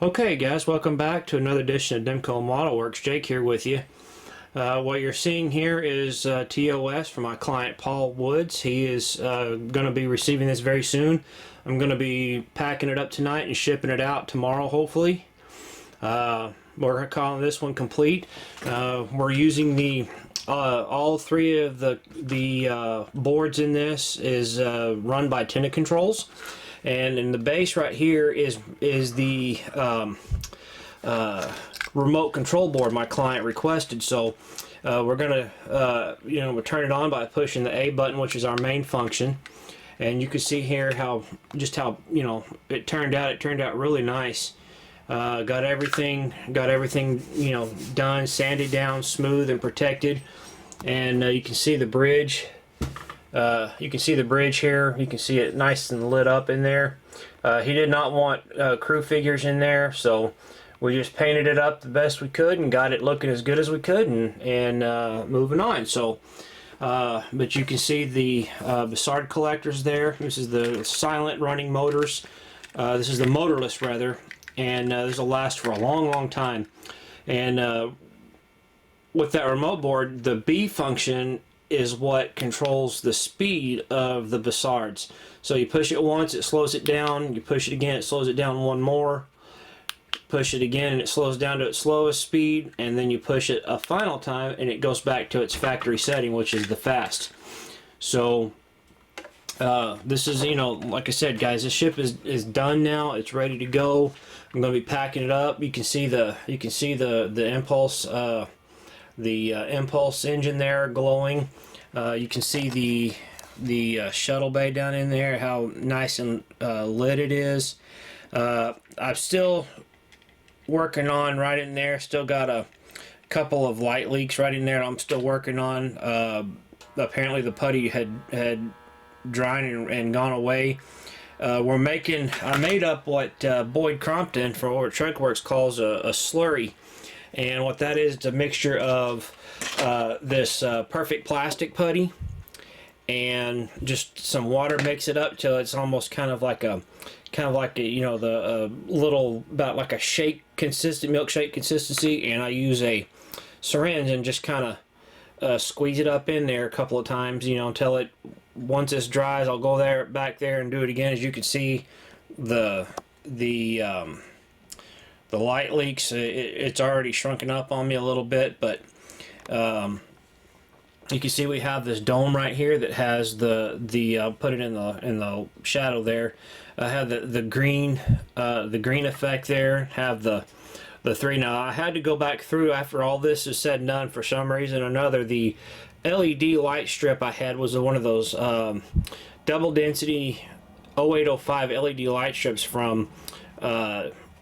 Okay guys, welcome back to another edition of Demko Modelworks. Jake here with you. What you're seeing here is TOS from my client Paul Woods. He is going to be receiving this very soon. I'm going to be packing it up tonight and shipping it out tomorrow hopefully. We're calling this one complete. We're using the all three of the boards in this is run by tenant controls. And in the base right here is the remote control board my client requested. So we're gonna we'll turn it on by pushing the A button, which is our main function. And you can see here how it turned out. It turned out really nice. Got everything done, sanded down, smooth and protected. And you can see the bridge. You can see the bridge here. You can see it nice and lit up in there. He did not want crew figures in there, so we just painted it up the best we could and got it looking as good as we could, and moving on. So, but you can see the Bussard collectors there. This is the silent running motors. This is the motorless rather, and this will last for a long time. And with that remote board, the B function is what controls the speed of the Bussards. So you push it once, it slows it down. You push it again, it slows it down one more. Push it again and it slows down to its slowest speed, and then you push it a final time and it goes back to its factory setting, which is the fast. So this is, like I said guys, this ship is done now. It's ready to go. I'm going to be packing it up. You can see the impulse impulse engine there glowing. You can see the shuttle bay down in there, how nice and lit it is. I'm still working on right in there. Still got a couple of light leaks right in there I'm still working on. Apparently the putty had dried and gone away. I made up what Boyd Crompton for Over Truck Works calls a slurry. And what that is, it's a mixture of this perfect plastic putty and just some water. Mix it up till it's almost kind of like a little, about like a milkshake consistency. And I use a syringe and just kind of squeeze it up in there a couple of times, until once this dries, I'll go back there and do it again. As you can see, the light leaks, it's already shrunken up on me a little bit, but you can see we have this dome right here that has I'll put it in the shadow there. I have the green effect there. Have the three. Now I had to go back through after all this is said and done. For some reason or another, the LED light strip I had was one of those double density 0805 LED light strips from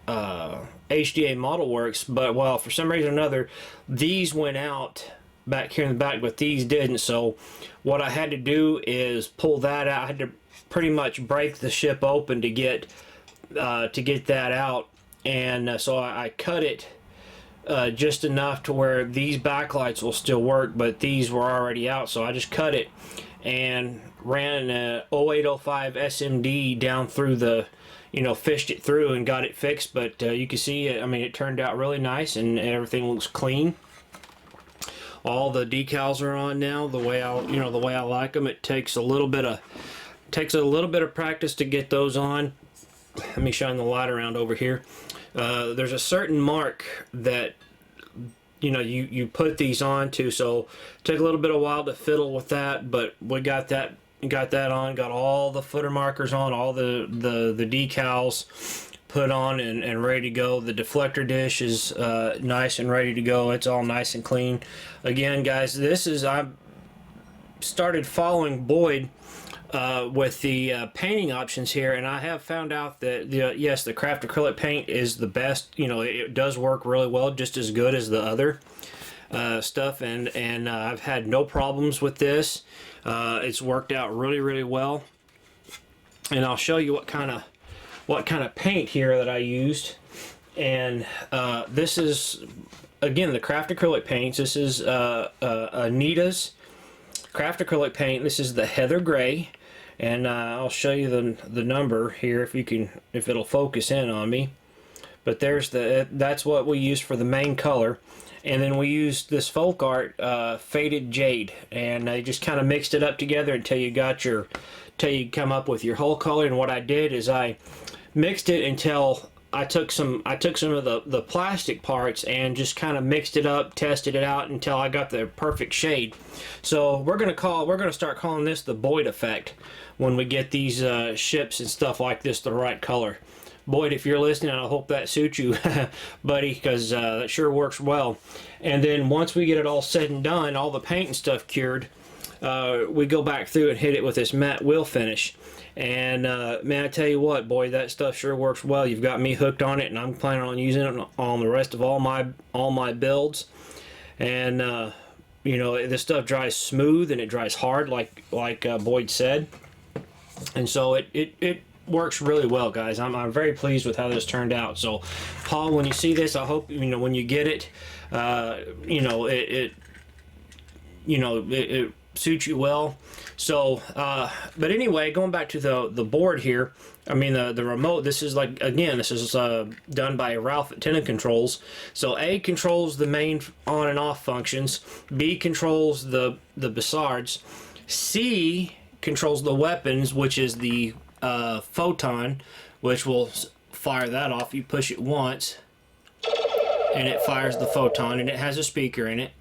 HDA Modelworks, but for some reason or another these went out back here in the back, but these didn't. So what I had to do is pull that out. I had to pretty much break the ship open to get that out, and so I cut it just enough to where these backlights will still work, but these were already out. So I just cut it and ran a 0805 SMD down through the fished it through and got it fixed. But you can see it, it turned out really nice and everything looks clean. All the decals are on now the way I like them. It takes a little bit of practice to get those on. Let me shine the light around over here. There's a certain mark that you put these onto, so it took a little bit of while to fiddle with that, but we got that on, got all the footer markers on, all the decals put on and ready to go. The deflector dish is nice and ready to go. It's all nice and clean. Again guys, I started following Boyd with the painting options here, and I have found out that yes, the craft acrylic paint is the best. It does work really well, just as good as the other stuff, and I've had no problems with this. It's worked out really well, and I'll show you what kind of paint here that I used. And this is, again, the craft acrylic paints. This is Anita's craft acrylic paint. This is the heather gray, and I'll show you the number here if it'll focus in on me. but that's what we use for the main color. And then we used this folk art faded jade, and I just kind of mixed it up together until you come up with your whole color. And what I did is I mixed it until I took some of the plastic parts and just kind of mixed it up, tested it out until I got the perfect shade. So we're gonna start calling this the Boyd effect when we get these ships and stuff like this the right color. Boyd, if you're listening, I hope that suits you, buddy, because that sure works well. And then once we get it all said and done, all the paint and stuff cured, we go back through and hit it with this matte wheel finish. And man, I tell you what, boy, that stuff sure works well. You've got me hooked on it, and I'm planning on using it on the rest of all my builds. And you know, this stuff dries smooth and it dries hard, like Boyd said. And so it works really well, guys. I'm very pleased with how this turned out. So Paul, when you see this, I hope you know when you get it, you know it suits you well. So but anyway, going back to the board here, I mean the remote, this is done by Ralph at Tenant Controls. So A controls the main on and off functions, B controls the Bussards, C controls the weapons, which is the photon, which will fire that off. You push it once and it fires the photon, and it has a speaker in it.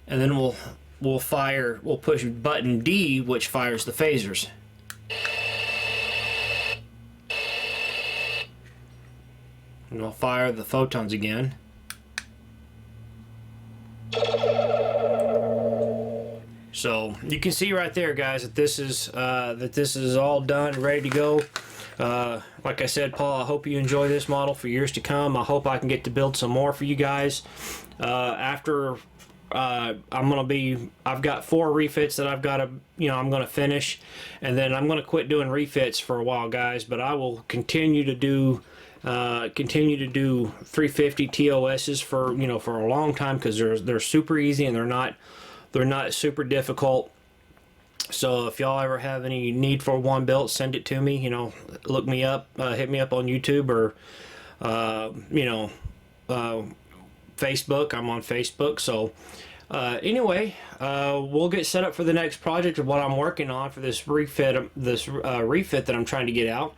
And then we'll push button D, which fires the phasers. And we'll fire the photons again. So you can see right there, guys, that this is all done, ready to go. Like I said, Paul, I hope you enjoy this model for years to come. I hope I can get to build some more for you guys. After I've got 4 refits that I'm gonna finish, and then I'm gonna quit doing refits for a while, guys. But I will continue to do 350 TOSs for a long time, because they're super easy and they're not super difficult. So if y'all ever have any need for one built, send it to me. Look me up, hit me up on YouTube or Facebook. I'm on Facebook. So anyway, we'll get set up for the next project of what I'm working on for this refit that I'm trying to get out.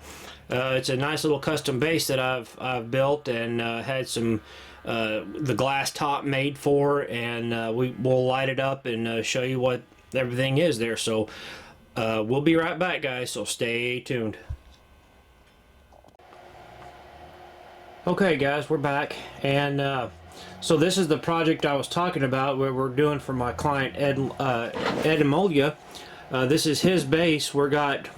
It's a nice little custom base that I've built and had some the glass top made for, and we'll light it up and show you what everything is there. So we'll be right back, guys, so stay tuned. Okay, guys, we're back, and so this is the project I was talking about, where we're doing for my client Ed Emolia. This is his base. We've got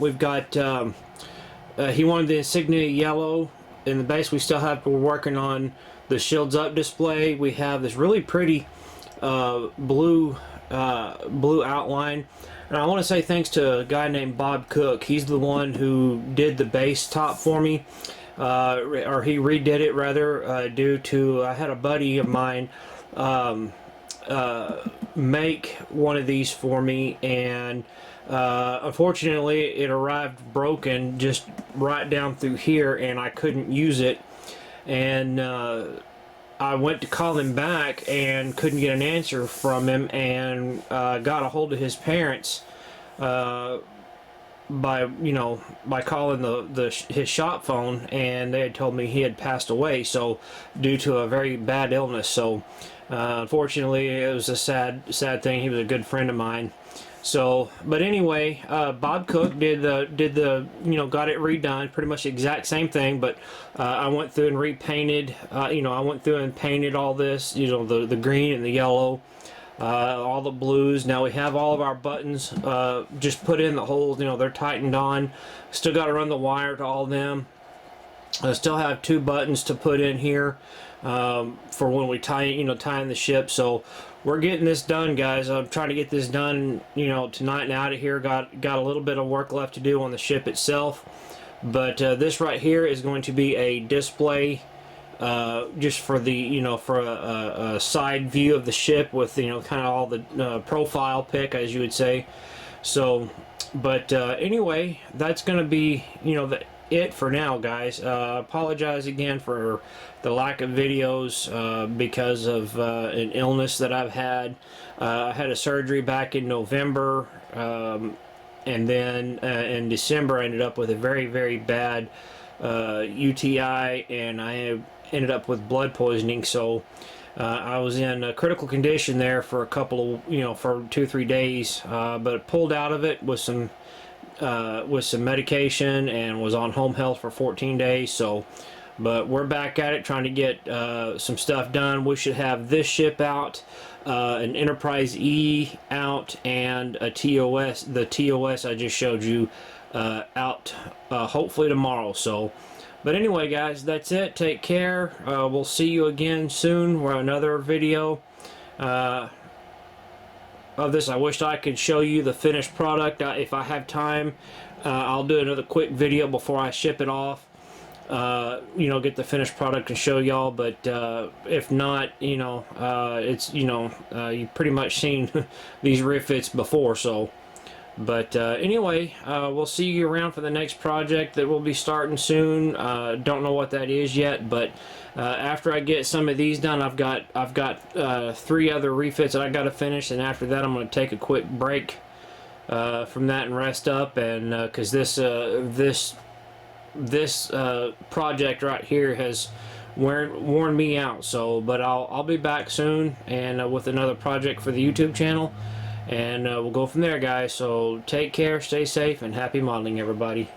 he wanted the insignia yellow in the base. We're working on the shields up display. We have this really pretty blue outline, and I want to say thanks to a guy named Bob Cook. He's the one who did the base top for me, or he redid it rather, due to I had a buddy of mine make one of these for me, and unfortunately it arrived broken just right down through here, and I couldn't use it. And I went to call him back and couldn't get an answer from him, and got a hold of his parents by calling his shop phone, and they had told me he had passed away, so due to a very bad illness. So unfortunately it was a sad thing. He was a good friend of mine. So, but anyway, Bob Cook did the got it redone, pretty much the exact same thing, but I went through and repainted, I went through and painted all this, the green and the yellow, all the blues. Now we have all of our buttons just put in the holes, they're tightened on. Still got to run the wire to all of them. I still have 2 buttons to put in here for when we tying the ship. So we're getting this done, guys. I'm trying to get this done, tonight and out of here. Got a little bit of work left to do on the ship itself, but this right here is going to be a display, just for the for a side view of the ship with kind of all the profile pic, as you would say. So, but anyway, that's going to be it for now, guys. Apologize again for the lack of videos because of an illness that I've had. I had a surgery back in November, and then in December I ended up with a very, very bad UTI, and I ended up with blood poisoning. So I was in a critical condition there for a couple of, for 2-3 days, but pulled out of it with some medication and was on home health for 14 days. So, but we're back at it, trying to get some stuff done. We should have this ship out, an Enterprise E out, and a TOS, the TOS I just showed you, out hopefully tomorrow. So, but anyway, guys, that's it. Take care. We'll see you again soon for another video of this. I wish I could show you the finished product. If I have time, I'll do another quick video before I ship it off. Get the finished product and show y'all. But if not, it's you've pretty much seen these refits before. So. But anyway, we'll see you around for the next project that we'll be starting soon. Don't know what that is yet, but after I get some of these done, I've got 3 other refits that I got to finish, and after that, I'm going to take a quick break from that and rest up, and because this project right here has worn me out. So, but I'll be back soon and with another project for the YouTube channel. And we'll go from there, guys. So take care, stay safe, and happy modeling, everybody.